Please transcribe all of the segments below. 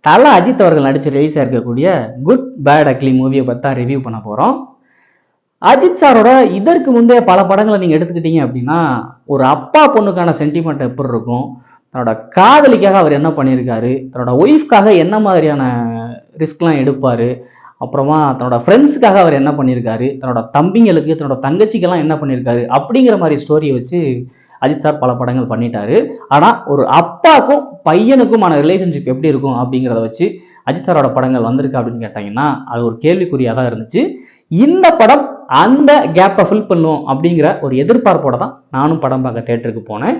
தல அஜித் அவர்கள் நடிச்சு release ஆயிருக்கக்கூடிய good bad ugly மூவியை பற்றி தான் ரிவ்யூ பண்ண போகிறோம். அஜித் சாரோட இதற்கு முந்தைய பல படங்களை நீங்கள் எடுத்துக்கிட்டீங்க அப்படின்னா, ஒரு அப்பா பொண்ணுக்கான சென்டிமெண்ட் எப்படி இருக்கும், தன்னோட காதலிக்காக அவர் என்ன பண்ணியிருக்காரு, தன்னோட ஒய்ஃப்காக என்ன மாதிரியான ரிஸ்க்லாம் எடுப்பார், அப்புறமா தன்னோட ஃப்ரெண்ட்ஸுக்காக அவர் என்ன பண்ணியிருக்காரு, தன்னோட தம்பிங்களுக்கு தன்னோட தங்கச்சிக்கெல்லாம் என்ன பண்ணியிருக்காரு அப்படிங்கிற மாதிரி ஸ்டோரியை வச்சு அஜித் சார் பல படங்கள் பண்ணிட்டாரு. ஆனால் ஒரு அப்பாக்கும் பையனுக்குமான ரிலேஷன்ஷிப் எப்படி இருக்கும் அப்படிங்கிறத வச்சு அஜித் சாரோட படங்கள் வந்திருக்கு அப்படின்னு கேட்டாங்கன்னா அது ஒரு கேள்விக்குறியாக தான் இருந்துச்சு. இந்த படம் அந்த கேப்பை ஃபில் பண்ணும் அப்படிங்கிற ஒரு எதிர்பார்ப்போட தான் நானும் படம் பார்க்க தேட்டருக்கு போனேன்.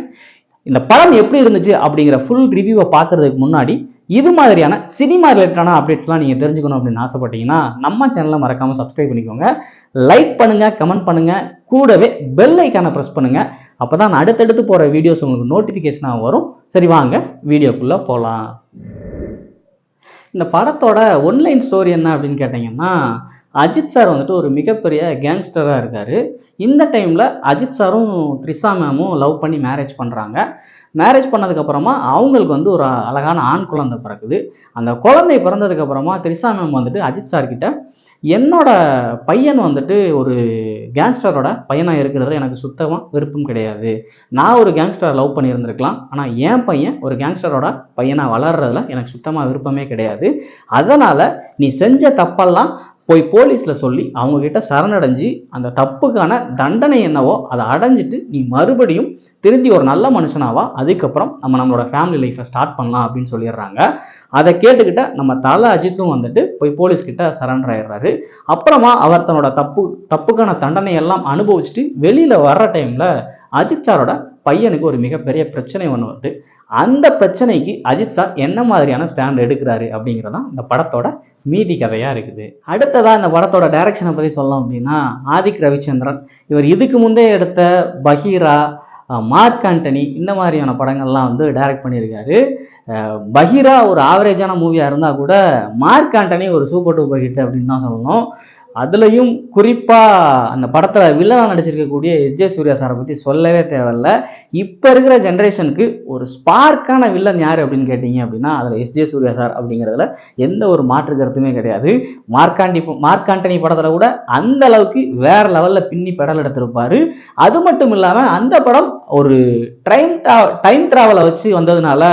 இந்த படம் எப்படி இருந்துச்சு அப்படிங்கிற ஃபுல் ரிவ்யூவை பார்க்கறதுக்கு முன்னாடி இது மாதிரியான சினிமா ரிலேட்டடான அப்டேட்ஸ்லாம் நீங்கள் தெரிஞ்சுக்கணும் அப்படின்னு ஆசைப்பட்டீங்கன்னா நம்ம சேனலை மறக்காமல் சப்ஸ்கிரைப் பண்ணிக்கோங்க, லைக் பண்ணுங்க, கமெண்ட் பண்ணுங்க, கூடவே பெல் ஐக்கானை ப்ரெஸ் பண்ணுங்க. அப்போ தான் அடுத்தடுத்து போகிற வீடியோஸ் உங்களுக்கு நோட்டிஃபிகேஷனாக வரும். சரி, வாங்க வீடியோக்குள்ளே போகலாம். இந்த படத்தோட ஒன்லைன் ஸ்டோரி என்ன அப்படின்னு கேட்டிங்கன்னா, அஜித் சார் வந்துட்டு ஒரு மிகப்பெரிய கேங்ஸ்டராக இருக்கார். இந்த டைமில் அஜித் சாரும் த்ரிஷா மேமும் லவ் பண்ணி மேரேஜ் பண்ணுறாங்க. மேரேஜ் பண்ணதுக்கப்புறமா அவங்களுக்கு வந்து ஒரு அழகான ஆண் குழந்தை பிறக்குது. அந்த குழந்தை பிறந்ததுக்கப்புறமா த்ரிஷா மேம் வந்துட்டு அஜித் சார்கிட்ட, என்னோட பையன் வந்துட்டு ஒரு கேங்ஸ்டரோட பையனாக இருக்கிறதுல எனக்கு சுத்தமாக விருப்பம் கிடையாது. நான் ஒரு கேங்ஸ்டரை லவ் பண்ணியிருந்திருக்கலாம், ஆனால் என் பையன் ஒரு கேங்ஸ்டரோட பையனாக வளர்றதுல எனக்கு சுத்தமாக விருப்பமே கிடையாது. அதனால் நீ செஞ்ச தப்பெல்லாம் போய் போலீஸில் சொல்லி அவங்கக்கிட்ட சரணடைஞ்சு அந்த தப்புக்கான தண்டனை என்னவோ அதை அடைஞ்சிட்டு நீ மறுபடியும் திருந்தி ஒரு நல்ல மனுஷனாவா, அதுக்கப்புறம் நம்மளோட ஃபேமிலி லைஃப்பை ஸ்டார்ட் பண்ணலாம் அப்படின்னு சொல்லிடுறாங்க. அதை கேட்டுக்கிட்ட நம்ம தல அஜித்தும் வந்துட்டு போய் போலீஸ்கிட்ட சரண்டர் ஆயிடுறாரு. அப்புறமா அவர் தன்னோட தப்புக்கான தண்டனை எல்லாம் அனுபவிச்சுட்டு வெளியில் வர்ற டைமில் அஜித் சாரோட பையனுக்கு ஒரு மிகப்பெரிய பிரச்சனை ஒன்று வருது. அந்த பிரச்சனைக்கு அஜித் சார் என்ன மாதிரியான ஸ்டாண்ட் எடுக்கிறாரு அப்படிங்கிறதான் இந்த படத்தோட மீதி கதையாக இருக்குது. அடுத்ததாக இந்த படத்தோட டைரக்ஷனை பற்றி சொல்லலாம் அப்படின்னா, ஆதிக் ரவிச்சந்திரன் இவர் இதுக்கு முந்தைய எடுத்த பஹீரா, மார்க் ஆண்டனி இந்த மாதிரியான படங்கள்லாம் வந்து டைரக்ட் பண்ணியிருக்காரு. பஹீரா ஒரு ஆவரேஜான மூவியாக இருந்தால் கூட மார்க் ஆண்டனி ஒரு சூப்பர் டூப்பர் ஹிட் அப்படின்னு தான் சொல்லணும். அதுலேயும் குறிப்பாக அந்த படத்தில் வில்லனாக நடிச்சிருக்கக்கூடிய எஸ்ஜே சூர்யா சாரை பற்றி சொல்லவே தேவையில்லை. இப்போ இருக்கிற ஜென்ரேஷனுக்கு ஒரு ஸ்பார்க்கான வில்லன் யார் அப்படின்னு கேட்டிங்க அப்படின்னா அதில் எஸ்ஜே சூர்யா சார் அப்படிங்கிறதுல எந்த ஒரு மாற்று கருத்துமே கிடையாது. மார்க் ஆண்டனி படத்தில் கூட அந்த அளவுக்கு வேற லெவலில் பின்னி பெடல் எடுத்திருப்பார். அது மட்டும் இல்லாமல் அந்த படம் ஒரு டைம் ட்ராவலை வச்சு வந்ததுனால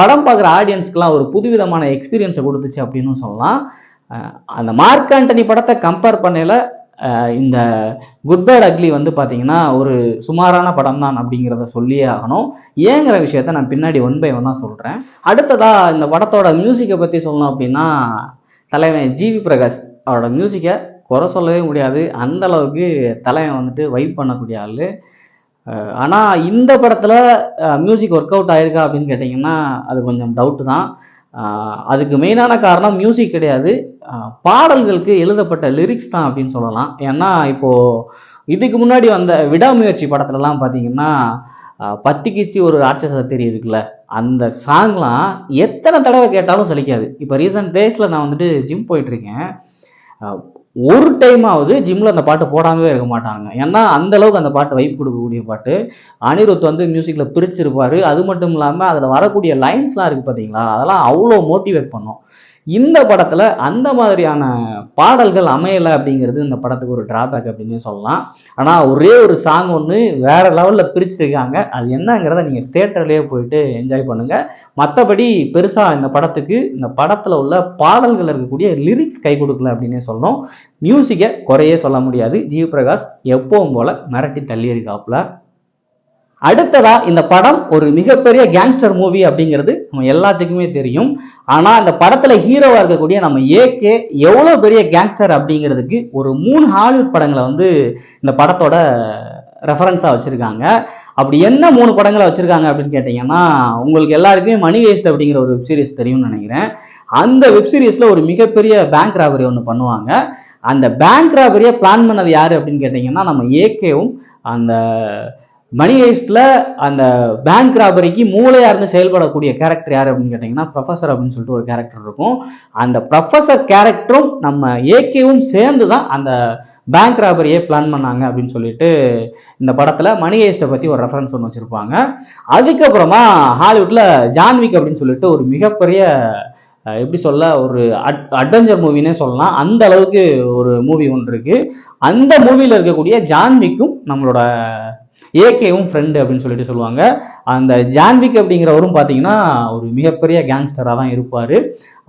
படம் பார்க்குற ஆடியன்ஸ்க்கெலாம் ஒரு புதுவிதமான எக்ஸ்பீரியன்ஸை கொடுத்துச்சு அப்படின்னு சொல்லலாம். அந்த மார்க் ஆண்டனி படத்தை கம்பேர் பண்ணல இந்த குட் பேட் அக்லி வந்து பார்த்தீங்கன்னா ஒரு சுமாரான படம் தான் அப்படிங்கிறத சொல்லியே ஆகணும். ஏங்கிற விஷயத்த நான் பின்னாடி 1 by 1 சொல்கிறேன். அடுத்ததாக இந்த படத்தோட மியூசிக்கை பற்றி சொல்லணும் அப்படின்னா, தலைவன் ஜிவி பிரகாஷ் அவரோட மியூசிக்கை குறை சொல்லவே முடியாது. அந்த அளவுக்கு தலைவன் வந்துட்டு வைப் பண்ணக்கூடிய ஆள். ஆனால் இந்த படத்தில் மியூசிக் ஒர்க் அவுட் ஆயிருக்கா அப்படின்னு கேட்டிங்கன்னா அது கொஞ்சம் டவுட்டு தான். அதுக்கு மெயினான காரணம் மியூசிக் கிடையாது, பாடல்களுக்கு எழுதப்பட்ட லிரிக்ஸ் தான் அப்படின்னு சொல்லலாம். ஏன்னா இப்போது இதுக்கு முன்னாடி வந்த விடாமுயற்சி படத்துலலாம் பார்த்தீங்கன்னா பத்திக்கிச்சு ஒரு ராட்சச தெரியுதுக்குல்ல, அந்த சாங்லாம் எத்தனை தடவை கேட்டாலும் சலிக்காது. இப்போ ரீசன்ட் டேஸில் நான் வந்துட்டு ஜிம் போயிட்டுருக்கேன், ஒரு டைமாவது ஜிம்மில் அந்த பாட்டு போடாமவே இருக்க மாட்டாங்க. ஏன்னா அந்த அளவுக்கு அந்த பாட்டு வைப் கொடுக்கக்கூடிய பாட்டு. அனிருத் வந்து மியூசிக்கில் பிரிச்சிருப்பார். அது மட்டும் இல்லாமல் அதில் வரக்கூடிய லைன்ஸ்லாம் இருக்குது பார்த்தீங்களா, அதெல்லாம் அவ்வளோ மோட்டிவேட் பண்ணும். இந்த படத்தில் அந்த மாதிரியான பாடல்கள் அமையலை அப்படிங்கிறது இந்த படத்துக்கு ஒரு டிராபேக் அப்படின்னு சொல்லலாம். ஆனால் ஒரே ஒரு சாங் ஒன்று வேற லெவலில் பிரிச்சிருக்காங்க. அது என்னங்கிறத நீங்கள் தியேட்டர்லேயே போயிட்டு என்ஜாய் பண்ணுங்கள். மற்றபடி பெருசாக இந்த படத்தில் உள்ள பாடல்கள் இருக்கக்கூடிய லிரிக்ஸ் கை கொடுக்கல அப்படின்னே சொல்லணும். மியூசிக்கை குறையே சொல்ல முடியாது. ஜிவி பிரகாஷ் எப்பவும் போல மிரட்டி தள்ளி இருக்காப்புல. அடுத்ததா இந்த படம் ஒரு மிகப்பெரிய கேங்ஸ்டர் மூவி அப்படிங்கிறது நம்ம எல்லாத்துக்குமே தெரியும். ஆனால் அந்த படத்தில் ஹீரோவாக இருக்கக்கூடிய நம்ம ஏகே எவ்வளோ பெரிய கேங்ஸ்டர் அப்படிங்கிறதுக்கு ஒரு 3 ஹாலிவுட் படங்களை வந்து இந்த படத்தோட ரெஃபரன்ஸாக வச்சுருக்காங்க. அப்படி என்ன 3 படங்களை வச்சுருக்காங்க அப்படின்னு கேட்டிங்கன்னா, உங்களுக்கு எல்லாருக்குமே மணி ஹெய்ஸ்ட் அப்படிங்கிற ஒரு வெப்சீரிஸ் தெரியும்னு நினைக்கிறேன். அந்த வெப்சீரிஸில் ஒரு மிகப்பெரிய பேங்க் ராபரி ஒன்று பண்ணுவாங்க. அந்த பேங்க் ராபரியை பிளான் பண்ணது யார் அப்படின்னு கேட்டிங்கன்னா நம்ம ஏகேவும் அந்த மணி ஹெய்ஸ்ட்ல அந்த பேங்க் ராபரிக்கு மூளையாக இருந்து செயல்படக்கூடிய கேரக்டர் யார் அப்படின்னு கேட்டிங்கன்னா ப்ரொஃபஸர் அப்படின்னு சொல்லிட்டு ஒரு கேரக்டர் இருக்கும். அந்த ப்ரொஃபஸர் கேரக்டரும் நம்ம ஏகேவும் சேர்ந்து தான் அந்த பேங்க் ராபரியே பிளான் பண்ணாங்க அப்படின்னு சொல்லிட்டு இந்த படத்தில் மணி ஹெய்ஸ்ட்டை பற்றி ஒரு ரெஃபரன்ஸ் ஒன்று வச்சுருப்பாங்க. அதுக்கப்புறமா ஹாலிவுட்டில் ஜான்விக் அப்படின்னு சொல்லிட்டு ஒரு மிகப்பெரிய எப்படி சொல்ல, ஒரு அட்வென்ச்சர் மூவினே சொல்லலாம். அந்த அளவுக்கு ஒரு மூவி ஒன்று இருக்கு. அந்த மூவியில் இருக்கக்கூடிய ஜான்விக்கும் நம்மளோட ஏகேவும் ஃப்ரெண்டு அப்படின்னு சொல்லிட்டு சொல்லுவாங்க. அந்த ஜான்விக் அப்படிங்கிறவரும் பார்த்தீங்கன்னா ஒரு மிகப்பெரிய கேங்ஸ்டராக தான் இருப்பார்.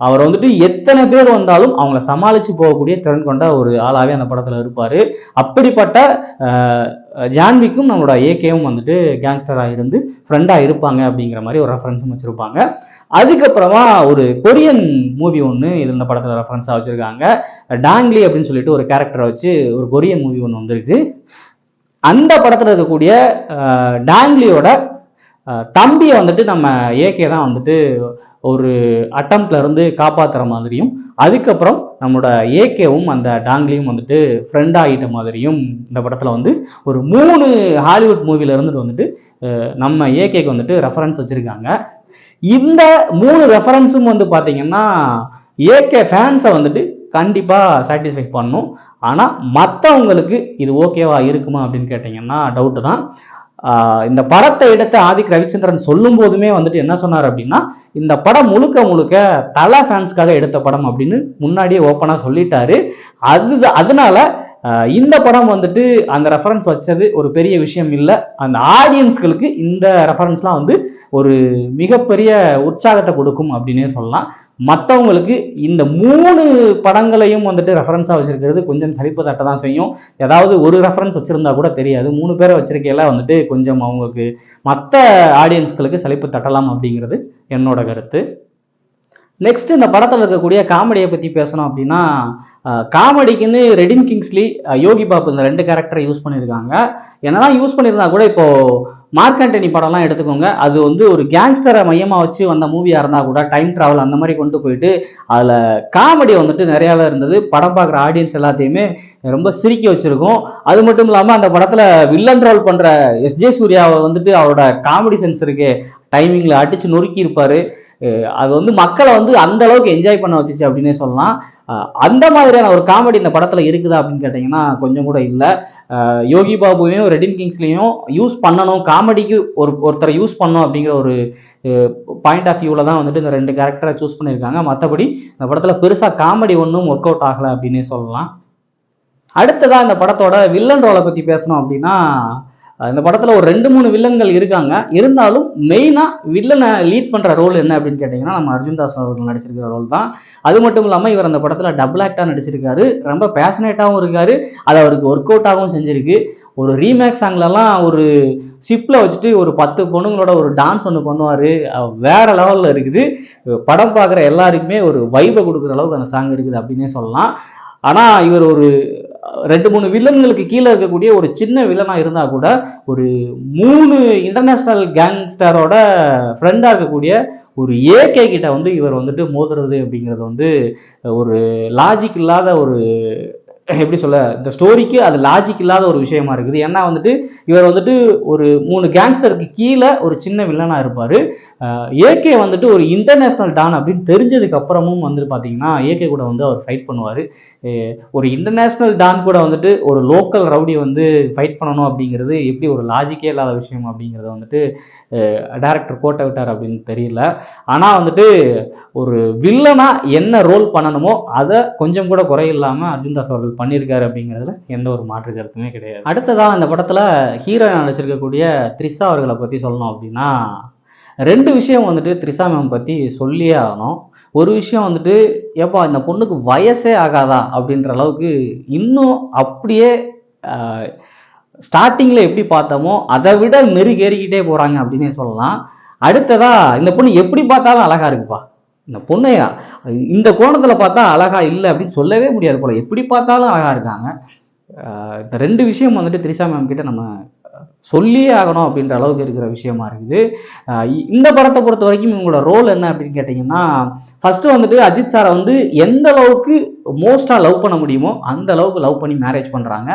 அவர் வந்துட்டு எத்தனை பேர் வந்தாலும் அவங்கள சமாளித்து போகக்கூடிய திறன் கொண்ட ஒரு ஆளாகவே அந்த படத்தில் இருப்பார். அப்படிப்பட்ட ஜான்விக்கும் நம்மளோட ஏகேவும் வந்துட்டு கேங்ஸ்டராக இருந்து ஃப்ரெண்டாக இருப்பாங்க அப்படிங்கிற மாதிரி ஒரு ரெஃபரன்ஸும் வச்சுருப்பாங்க. அதுக்கப்புறமா ஒரு கொரியன் மூவி ஒன்று இது இந்த படத்தில் ரெஃபரன்ஸாக வச்சுருக்காங்க. டாங்லி அப்படின்னு சொல்லிட்டு ஒரு கேரக்டரை வச்சு ஒரு கொரியன் மூவி ஒன்று வந்திருக்கு. அந்த படத்தில் இருக்கக்கூடிய டாங்லியோட தம்பியை வந்துட்டு நம்ம ஏகே தான் வந்துட்டு ஒரு அட்டம்ப்ட்ல இருந்து காப்பாற்றுற மாதிரியும், அதுக்கப்புறம் நம்மளோட ஏகேவும் அந்த டாங்லியும் வந்துட்டு ஃப்ரெண்ட் ஆகிட்ட மாதிரியும் இந்த படத்தில் வந்து ஒரு 3 ஹாலிவுட் மூவில இருந்துட்டு வந்துட்டு நம்ம ஏகேக்கு வந்துட்டு ரெஃபரன்ஸ் வச்சுருக்காங்க. இந்த 3 ரெஃபரன்ஸும் வந்து பார்த்தீங்கன்னா ஏகே ஃபேன்ஸை வந்துட்டு கண்டிப்பாக சாட்டிஸ்ஃபை பண்ணும். ஆனால் மற்றவங்களுக்கு இது ஓகேவா இருக்குமா அப்படின்னு கேட்டிங்கன்னா டவுட்டு தான். இந்த படத்தை எடுத்த ஆதிக் ரவிச்சந்திரன் சொல்லும் போதுமே வந்துட்டு என்ன சொன்னார் அப்படின்னா, இந்த படம் முழுக்க முழுக்க தல ஃபேன்ஸ்க்காக எடுத்த படம் அப்படின்னு முன்னாடியே ஓப்பனாக சொல்லிட்டாரு. அதனால இந்த படம் வந்துட்டு அந்த ரெஃபரன்ஸ் வச்சது ஒரு பெரிய விஷயம் இல்லை. அந்த ஆடியன்ஸ்களுக்கு இந்த ரெஃபரன்ஸ்லாம் வந்து ஒரு மிகப்பெரிய உற்சாகத்தை கொடுக்கும் அப்படின்னே சொல்லலாம். மற்றவங்களுக்கு இந்த 3 படங்களையும் வந்துட்டு ரெஃபரன்ஸாக வச்சிருக்கிறது கொஞ்சம் சலிப்பு தட்ட தான் செய்யும். ஏதாவது ஒரு ரெஃபரன்ஸ் வச்சிருந்தா கூட தெரியாது. 3 பேரை வச்சிருக்கையில வந்துட்டு கொஞ்சம் அவங்களுக்கு மற்ற ஆடியன்ஸ்களுக்கு சலிப்பு தட்டலாம் அப்படிங்கிறது என்னோட கருத்து. நெக்ஸ்ட் இந்த படத்தில் இருக்கக்கூடிய காமெடியை பற்றி பேசணும் அப்படின்னா, காமெடிக்குன்னு ரெடின் கிங்ஸ்லி, யோகி பாபு இந்த 2 கேரக்டரை யூஸ் பண்ணியிருக்காங்க. என்னதான் யூஸ் பண்ணியிருந்தா கூட இப்போ மார்க் ஆண்டனி படம்லாம் எடுத்துக்கோங்க, அது வந்து ஒரு கேங்ஸ்டரை மையமாக வச்சு வந்த மூவியாக இருந்தால் கூட டைம் ட்ராவல் அந்த மாதிரி கொண்டு போயிட்டு அதில் காமெடி வந்துட்டு நிறையாவே இருந்தது. படம் பார்க்குற ஆடியன்ஸ் எல்லாத்தையுமே ரொம்ப சிரிக்க வச்சிருக்கும். அது மட்டும் இல்லாமல் அந்த படத்தில் வில்லன் ரோல் பண்ணுற எஸ்ஜே சூர்யாவை வந்துட்டு அவரோட காமெடி சென்ஸ் இருக்கு, டைமிங்கில் அடித்து நொறுக்கி இருப்பார். அது வந்து மக்களை வந்து அந்த அளவுக்கு என்ஜாய் பண்ண வச்சிச்சு அப்படின்னே சொல்லலாம். அந்த மாதிரியான ஒரு காமெடி இந்த படத்தில் இருக்குதா அப்படின்னு கேட்டிங்கன்னா கொஞ்சம் கூட இல்லை. யோகி பாபுவையும் ரெடின் கிங்ஸ்லையும் யூஸ் பண்ணணும், காமெடிக்கு ஒருத்தரை யூஸ் பண்ணணும் அப்படிங்கிற ஒரு பாயிண்ட் ஆஃப் வியூவில் தான் வந்துட்டு இந்த 2 கேரக்டரை சூஸ் பண்ணியிருக்காங்க. மற்றபடி இந்த படத்தில் பெருசாக காமெடி ஒன்றும் ஒர்க் அவுட் ஆகலை அப்படின்னே சொல்லலாம். அடுத்ததாக இந்த படத்தோட வில்லன் ரோலை பற்றி பேசணும் அப்படின்னா, இந்த படத்தில் ஒரு 2-3 வில்லன்கள் இருக்காங்க. இருந்தாலும் மெயினாக வில்லனை லீட் பண்ணுற ரோல் என்ன அப்படின்னு கேட்டிங்கன்னா நம்ம அர்ஜுன் தாஸ் அவர்கள் நடிச்சிருக்கிற ரோல் தான். அது மட்டும் இல்லாமல் இவர் அந்த படத்தில் டபுள் ஆக்டாக நடிச்சிருக்காரு. ரொம்ப பேஷனேட்டாகவும் இருக்காரு. அது அவருக்கு ஒர்க் அவுட் ஆகவும் செஞ்சிருக்கு. ஒரு ரீமேக் சாங்லலாம் ஒரு ஷிப்பில் வச்சுட்டு ஒரு 10 பொண்ணுங்களோட ஒரு டான்ஸ் ஒன்று பண்ணுவார். வேற லெவலில் இருக்குது. படம் பார்க்குற எல்லாருக்குமே ஒரு வைபை கொடுக்குற அளவுக்கு அந்த சாங் இருக்குது அப்படின்னே சொல்லலாம். ஆனால் இவர் ஒரு 2-3 வில்லன்களுக்கு கீழே இருக்கக்கூடிய ஒரு சின்ன வில்லனா இருந்தா கூட ஒரு 3 இன்டர்நேஷனல் கேங்ஸ்டரோட ஃப்ரெண்டா இருக்கக்கூடிய ஒரு ஏகே கிட்ட வந்து இவர் வந்துட்டு மோதுறது அப்படிங்கிறது வந்து ஒரு லாஜிக் இல்லாத ஒரு, எப்படி சொல்ல, இந்த ஸ்டோரிக்கு அது லாஜிக் இல்லாத ஒரு விஷயமா இருக்குது. ஏன்னா வந்துட்டு இவர் வந்துட்டு ஒரு 3 கேங்ஸ்டருக்கு கீழே ஒரு சின்ன வில்லனா இருப்பாரு. ஏகே வந்துட்டு ஒரு இன்டர்நேஷனல் டான் அப்படின்னு தெரிஞ்சதுக்கு அப்புறமும் வந்து பார்த்தீங்கன்னா ஏகே கூட வந்து அவர் ஃபைட் பண்ணுவார். ஒரு இன்டர்நேஷனல் டான் கூட வந்துட்டு ஒரு லோக்கல் ரவுடி வந்து ஃபைட் பண்ணணும் அப்படிங்கிறது எப்படி ஒரு லாஜிக்கே இல்லாத விஷயம் அப்படிங்கிறத வந்துட்டு டைரக்டர் கோட்டை விட்டார் அப்படின்னு தெரியல. ஆனால் வந்துட்டு ஒரு வில்லனா என்ன ரோல் பண்ணணுமோ அதை கொஞ்சம் கூட குறையில்லாமல் அர்ஜுன் தாஸ் அவர்கள் பண்ணியிருக்காரு அப்படிங்கிறதுல எந்த ஒரு மாற்று கருத்துமே கிடையாது. அடுத்ததான் இந்த படத்தில் ஹீரோயின் நடிச்சிருக்கக்கூடிய த்ரிஷா அவர்களை பற்றி சொல்லணும் அப்படின்னா 2 விஷயம் வந்துட்டு த்ரிஷா மேம் பற்றி சொல்லியே ஆகணும். ஒரு விஷயம் வந்துட்டு, ஏப்பா இந்த பொண்ணுக்கு வயசே ஆகாதா அப்படின்ற அளவுக்கு இன்னும் அப்படியே ஸ்டார்டிங்கில் எப்படி பார்த்தோமோ அதை விட மெருகேறிக்கிட்டே போகிறாங்க அப்படின்னே சொல்லலாம். அடுத்ததா இந்த பொண்ணு எப்படி பார்த்தாலும் அழகா இருக்குப்பா. இந்த பொண்ணு இந்த கோணத்தில் பார்த்தா அழகா இல்லை அப்படின்னு சொல்லவே முடியாது போல, எப்படி பார்த்தாலும் அழகா இருக்காங்க. இந்த 2 விஷயம் வந்துட்டு த்ரிஷா மேம் கிட்ட நம்ம சொல்லியே ஆகணும் அப்படின்ற அளவுக்கு இருக்கிற விஷயமா இருக்குது. இந்த படத்தை பொறுத்த வரைக்கும் இவங்களோட ரோல் என்ன அப்படின்னு கேட்டிங்கன்னா, ஃபர்ஸ்ட் வந்துட்டு அஜித் சாரை வந்து எந்த அளவுக்கு மோஸ்ட்டாக லவ் பண்ண முடியுமோ அந்த அளவுக்கு லவ் பண்ணி மேரேஜ் பண்ணுறாங்க.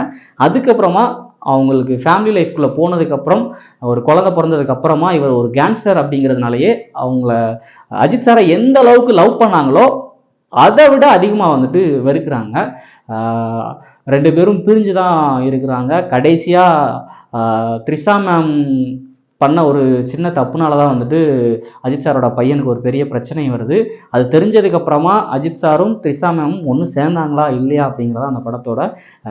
அதுக்கப்புறமா அவங்களுக்கு ஃபேமிலி லைஃப்குள்ளே போனதுக்கப்புறம் ஒரு குழந்தை பிறந்ததுக்கு அப்புறமா இவர் ஒரு கேங்ஸ்டர் அப்படிங்கிறதுனாலயே அவங்கள அஜித் சாரை எந்த அளவுக்கு லவ் பண்ணாங்களோ அதை விட அதிகமாக வந்துட்டு வெறுக்கிறாங்க. 2 பேரும் பிரிஞ்சு தான் இருக்கிறாங்க. கடைசியாக த்ரிஷா மேம் பண்ண ஒரு சின்ன தப்புனால தான் வந்துட்டு அஜித் சாரோட பையனுக்கு ஒரு பெரிய பிரச்சனை வருது. அது தெரிஞ்சதுக்கு அப்புறமா அஜித் சாரும் த்ரிஷா மேமும் ஒன்று சேர்ந்தாங்களா இல்லையா அப்படிங்கிறத அந்த படத்தோட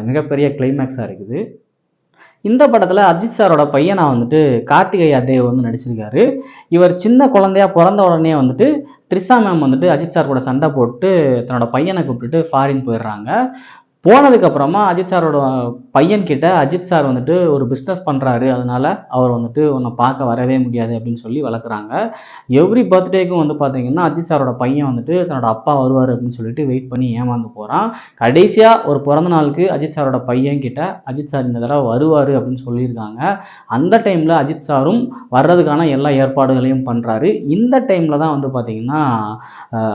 மிகப்பெரிய கிளைமேக்ஸாக இருக்குது. இந்த படத்தில் அஜித் சாரோட பையனா வந்துட்டு கார்த்திகேயா தேவ் வந்து நடிச்சிருக்காரு. இவர் சின்ன குழந்தையா பிறந்த உடனே வந்துட்டு த்ரிஷா மேம் வந்துட்டு அஜித் சார் கூட சண்டை போட்டு தன்னோட பையனை கூப்பிட்டுட்டு ஃபாரின் போயிடுறாங்க. போனதுக்கப்புறமா அஜித் சாரோட பையன்கிட்ட அஜித் சார் வந்துட்டு ஒரு பிஸ்னஸ் பண்ணுறாரு, அதனால அவர் வந்துட்டு உன்னை பார்க்க வரவே முடியாது அப்படின்னு சொல்லி வளர்க்குறாங்க. எவ்ரி பர்த்டேக்கும் வந்து பார்த்தீங்கன்னா அஜித் சாரோட பையன் வந்துட்டு தன்னோட அப்பா வருவார் அப்படின்னு சொல்லிட்டு வெயிட் பண்ணி ஏமாந்து போகிறான். கடைசியாக ஒரு பிறந்த நாளுக்கு அஜித் சாரோட பையன்கிட்ட அஜித் சார் இந்த தடவை வருவார் அப்படின்னு சொல்லியிருக்காங்க. அந்த டைமில் அஜித் சாரும் வர்றதுக்கான எல்லா ஏற்பாடுகளையும் பண்ணுறாரு. இந்த டைமில் தான் வந்து பார்த்தீங்கன்னா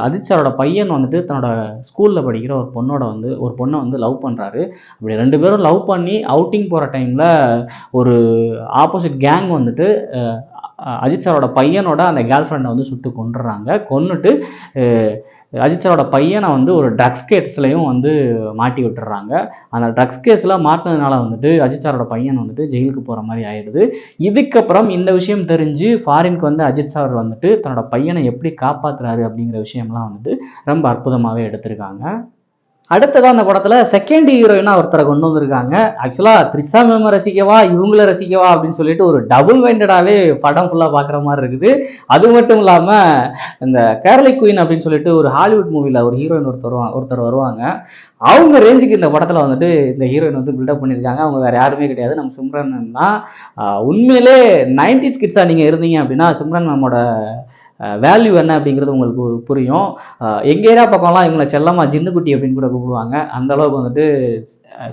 அஜித் சாரோட பையன் வந்துட்டு தன்னோட ஸ்கூலில் படிக்கிற ஒரு பொண்ணை வந்து லவ் பண்ணுறாரு. அப்படி 2 பேரும் லவ் பண்ணி அவுட்டிங் போகிற டைமில் ஒரு ஆப்போசிட் கேங் வந்துட்டு அஜித் சாரோட பையனோட அந்த கேர்ள் ஃப்ரெண்டை வந்து சுட்டு கொண்டுறாங்க. கொன்னுட்டு அஜித் சாரோட பையனை வந்து ஒரு ட்ரக்ஸ் கேஸ்லையும் வந்து மாட்டி விட்டுறாங்க. அந்த ட்ரக்ஸ் கேஸில் மாட்டினதுனால வந்துட்டு அஜித் சாரோட பையன் வந்துட்டு ஜெயிலுக்கு போகிற மாதிரி ஆயிடுது. இதுக்கப்புறம் இந்த விஷயம் தெரிஞ்சு ஃபாரினுக்கு வந்து அஜித் சார் வந்துட்டு தன்னோட பையனை எப்படி காப்பாற்றுறாரு அப்படிங்கிற விஷயம்லாம் வந்துட்டு ரொம்ப அற்புதமாகவே எடுத்திருக்காங்க. அடுத்ததான் அந்த படத்துல செகண்ட் ஹீரோயினா ஒருத்தரை கொண்டு வந்திருக்காங்க. ஆக்சுவலா த்ரிஷா மேம் ரசிக்கவா இவங்கள ரசிக்கவா அப்படின்னு சொல்லிட்டு ஒரு டபுள் மைண்டடாவே படம் ஃபுல்லா பாக்குற மாதிரி இருக்குது. அது மட்டும் இல்லாம இந்த கேரளி குயின் அப்படின்னு சொல்லிட்டு ஒரு ஹாலிவுட் மூவில ஒரு ஹீரோயின் ஒருத்தர் வருவாங்க. அவங்க ரேஞ்சுக்கு இந்த படத்துல வந்துட்டு இந்த ஹீரோயின் வந்து பில்டப் பண்ணியிருக்காங்க. அவங்க வேற யாருமே கிடையாது, நம்ம சிம்ரன் மேம் தான். உண்மையிலே 90s கிட்ஸா நீங்க இருந்தீங்க அப்படின்னா சிம்ரன் மேமோட வேல்யூ என்ன அப்படிங்கிறது உங்களுக்கு புரியும். எங்கள் ஏரியா பக்கம்லாம் இவங்களை செல்லம்மா ஜின்னுக்குட்டி அப்படின்னு கூட கூப்பிடுவாங்க. அந்த அளவுக்கு வந்துட்டு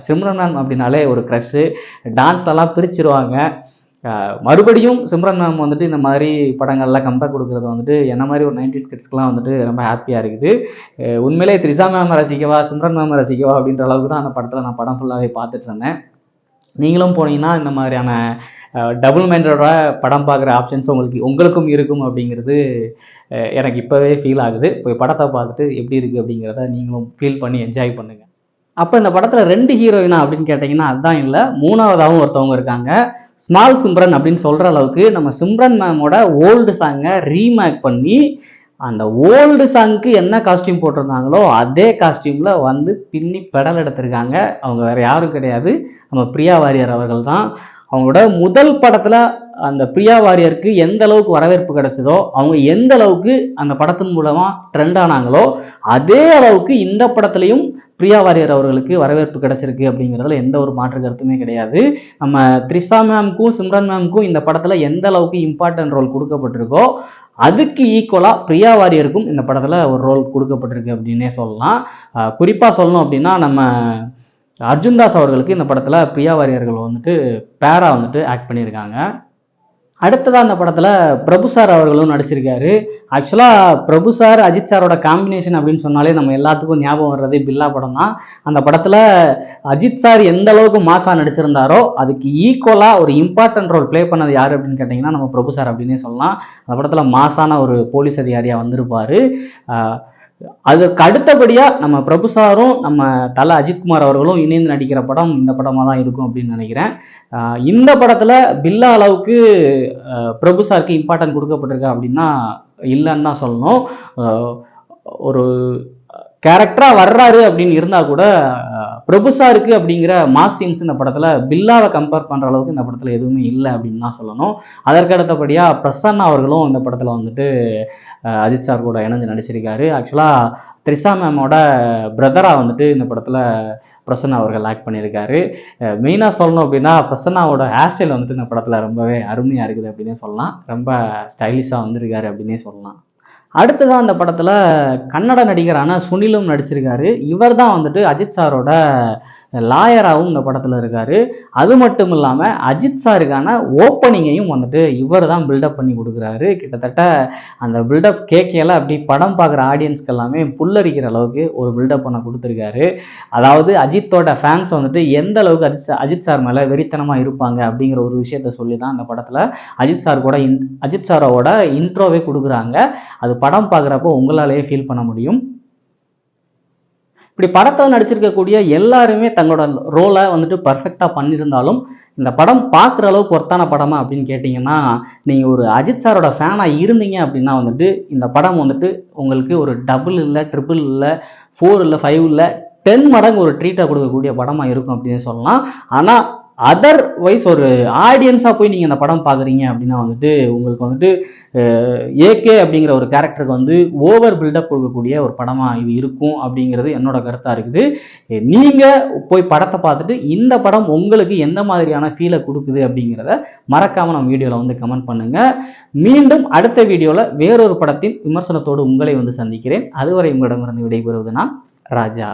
சிம்ரன் மேம் அப்படின்னாலே ஒரு க்ரஷ்ஷு, டான்ஸ்லாம் பிரிச்சிருவாங்க. மறுபடியும் சிம்ரன் மேம் வந்துட்டு இந்த மாதிரி படங்கள்லாம் கம்பேர் கொடுக்குறது வந்துட்டு என்ன மாதிரி ஒரு 90s கிட்ஸ்க்குலாம் வந்துட்டு ரொம்ப ஹாப்பியாக இருக்குது. உண்மையிலே த்ரிஷா மேம் ரசிக்கவா சிம்ரன் மேம் ரசிக்கவா அப்படின்ற அளவுக்கு தான் அந்த படத்தில் நான் படம் ஃபுல்லாகவே பார்த்துட்டு இருந்தேன். நீங்களும் போனீங்கன்னா இந்த மாதிரியான டபுள் மைண்டோட படம் பார்க்குற ஆப்ஷன்ஸ் உங்களுக்கும் இருக்கும் அப்படிங்கிறது எனக்கு இப்போவே ஃபீல் ஆகுது. போய் படத்தை பார்த்துட்டு எப்படி இருக்குது அப்படிங்கிறத நீங்களும் ஃபீல் பண்ணி என்ஜாய் பண்ணுங்கள். அப்போ இந்த படத்தில் 2 ஹீரோயினா அப்படின்னு கேட்டிங்கன்னா அதுதான் இல்லை, 3ஆவதாகவும் ஒருத்தவங்க இருக்காங்க. ஸ்மால் சிம்ரன் அப்படின்னு சொல்கிற அளவுக்கு நம்ம சிம்ரன் மேமோட ஓல்டு சாங்கை ரீமேக் பண்ணி அந்த ஓல்டு சாங்க்கு என்ன காஸ்டியூம் போட்டிருந்தாங்களோ அதே காஸ்டியூமில் வந்து பின்னி பெடல் எடுத்திருக்காங்க. அவங்க வேறு யாரும் கிடையாது, நம்ம பிரியா வாரியர் அவர்கள் தான். அவங்களோட முதல் படத்தில் அந்த பிரியா வாரியருக்கு எந்த அளவுக்கு வரவேற்பு கிடைச்சதோ, அவங்க எந்த அளவுக்கு அந்த படத்தின் மூலமாக ட்ரெண்ட் ஆனாங்களோ அதே அளவுக்கு இந்த படத்துலையும் பிரியா வாரியர் அவர்களுக்கு வரவேற்பு கிடைச்சிருக்கு அப்படிங்கிறதுல எந்த ஒரு மாற்று கருத்துமே கிடையாது. நம்ம த்ரிஷா மேம்க்கும் சிம்ரன் மேம்க்கும் இந்த படத்தில் எந்த அளவுக்கு இம்பார்ட்டன்ட் ரோல் கொடுக்கப்பட்டிருக்கோ அதுக்கு ஈக்குவலாக பிரியா வாரியருக்கும் இந்த படத்தில் ஒரு ரோல் கொடுக்கப்பட்டிருக்கு அப்படின்னே சொல்லலாம். குறிப்பாக சொல்லணும் அப்படின்னா நம்ம அர்ஜுன் தாஸ் அவர்களுக்கு இந்த படத்தில் பிரியா வாரியர்கள் வந்துட்டு பேரா வந்துட்டு ஆக்ட் பண்ணியிருக்காங்க. அடுத்ததாக அந்த படத்தில் பிரபு சார் அவர்களும் நடிச்சிருக்காரு. ஆக்சுவலாக பிரபு சார் அஜித் சாரோட காம்பினேஷன் அப்படின்னு சொன்னாலே நம்ம எல்லாத்துக்கும் ஞாபகம் வர்றது பில்லா படம் தான். அந்த படத்தில் அஜித் சார் எந்த அளவுக்கு மாசா நடிச்சிருந்தாரோ அதுக்கு ஈக்குவலாக ஒரு இம்பார்ட்டன்ட் ரோல் ப்ளே பண்ணது யார் அப்படின்னு கேட்டிங்கன்னா நம்ம பிரபு சார் அப்படின்னே சொல்லலாம். அந்த படத்தில் மாசான ஒரு போலீஸ் அதிகாரியாக வந்திருப்பார். அதுக்கு அடுத்தபடியாக நம்ம பிரபு சாரும் நம்ம தல அஜித்குமார் அவர்களும் இணைந்து நடிக்கிற படம் இந்த படமாக தான் இருக்கும் அப்படின்னு நினைக்கிறேன். இந்த படத்தில் பில்லா அளவுக்கு பிரபு சாருக்கு இம்பார்ட்டன்ட் கொடுக்கப்பட்டிருக்கா அப்படின்னா இல்லைன்னு தான் சொல்லணும். ஒரு கேரக்டராக வர்றாரு அப்படின்னு இருந்தால் கூட பிரபு சாருக்கு அப்படிங்கிற மாஸ் சீன்ஸ் இந்த படத்தில் பில்லாவை கம்பேர் பண்ணுற அளவுக்கு இந்த படத்தில் எதுவுமே இல்லை அப்படின்னு தான் சொல்லணும். அதற்கு அடுத்தபடியாக பிரசன்னா அவர்களும் இந்த படத்தில் வந்துட்டு அஜித் சார் கூட இணைஞ்சு நடிச்சிருக்காரு. ஆக்சுவலாக த்ரிஷா மேமோட பிரதராக வந்துட்டு இந்த படத்தில் பிரசன்னா அவர்கள் ஆக்ட் பண்ணியிருக்காரு. மெயினாக சொல்லணும் அப்படின்னா பிரசன்னாவோட ஹேர் ஸ்டைல் வந்துட்டு இந்த படத்தில் ரொம்பவே அருமையாக இருக்குது அப்படின்னே சொல்லலாம். ரொம்ப ஸ்டைலிஷாக வந்திருக்காரு அப்படின்னே சொல்லலாம். அடுத்ததான் அந்த படத்தில் கன்னட நடிகரான சுனிலும் நடிச்சிருக்காரு. இவர் தான் வந்துட்டு அஜித் சாரோட லாயராகவும் இந்த படத்தில் இருக்காரு. அது மட்டும் இல்லாமல் அஜித் சாருக்கான ஓப்பனிங்கையும் வந்துட்டு இவர் தான் பில்டப் பண்ணி கொடுக்குறாரு. கிட்டத்தட்ட அந்த பில்டப் கேட்கல அப்படி படம் பார்க்குற ஆடியன்ஸ்க்கு எல்லாமே புல்லரிக்கிற அளவுக்கு ஒரு பில்டப் பண்ண கொடுத்துருக்காரு. அதாவது அஜித்தோட ஃபேன்ஸ் வந்துட்டு எந்த அளவுக்கு அஜித் சார் மேலே வெறித்தனமாக இருப்பாங்க அப்படிங்கிற ஒரு விஷயத்த சொல்லி தான் அந்த படத்தில் அஜித் சாரோட இன்ட்ரோவே கொடுக்குறாங்க. அது படம் பார்க்குறப்போ உங்களாலேயே ஃபீல் பண்ண முடியும். இப்படி படத்தில் நடிச்சிருக்கக்கூடிய எல்லாருமே தங்களோட ரோலை வந்துட்டு பர்ஃபெக்டாக பண்ணியிருந்தாலும் இந்த படம் பார்க்குற அளவுக்கு ஒர்த்தான படமா அப்படின்னு கேட்டிங்கன்னா, நீங்கள் ஒரு அஜித் சாரோட ஃபேனாக இருந்தீங்க அப்படின்னா வந்துட்டு இந்த படம் வந்துட்டு உங்களுக்கு ஒரு டபுள் இல்லை, ட்ரிபிள் இல்லை, 4 இல்லை, 5 இல்லை, 10 மடங்கு ஒரு ட்ரீட்டாக கொடுக்கக்கூடிய படமாக இருக்கும் அப்படின்னு சொல்லலாம். ஆனால் அதர்வைஸ் ஒரு ஆடியன்ஸாக போய் நீங்கள் இந்த படம் பார்க்குறீங்க அப்படின்னா வந்துட்டு உங்களுக்கு வந்துட்டு ஏகே அப்படிங்கிற ஒரு கேரக்டருக்கு வந்து ஓவர் பில்டப் கொடுக்கக்கூடிய ஒரு படமாக இது இருக்கும் அப்படிங்கிறது என்னோட கருத்தாக இருக்குது. நீங்கள் போய் படத்தை பார்த்துட்டு இந்த படம் உங்களுக்கு எந்த மாதிரியான ஃபீலை கொடுக்குது அப்படிங்கிறத மறக்காமல் நம்ம வீடியோவில் வந்து கமெண்ட் பண்ணுங்கள். மீண்டும் அடுத்த வீடியோவில் வேறொரு படத்தின் விமர்சனத்தோடு உங்களை வந்து சந்திக்கிறேன். அதுவரை உங்களிடமிருந்து விடைபெறுவது நான் ராஜா.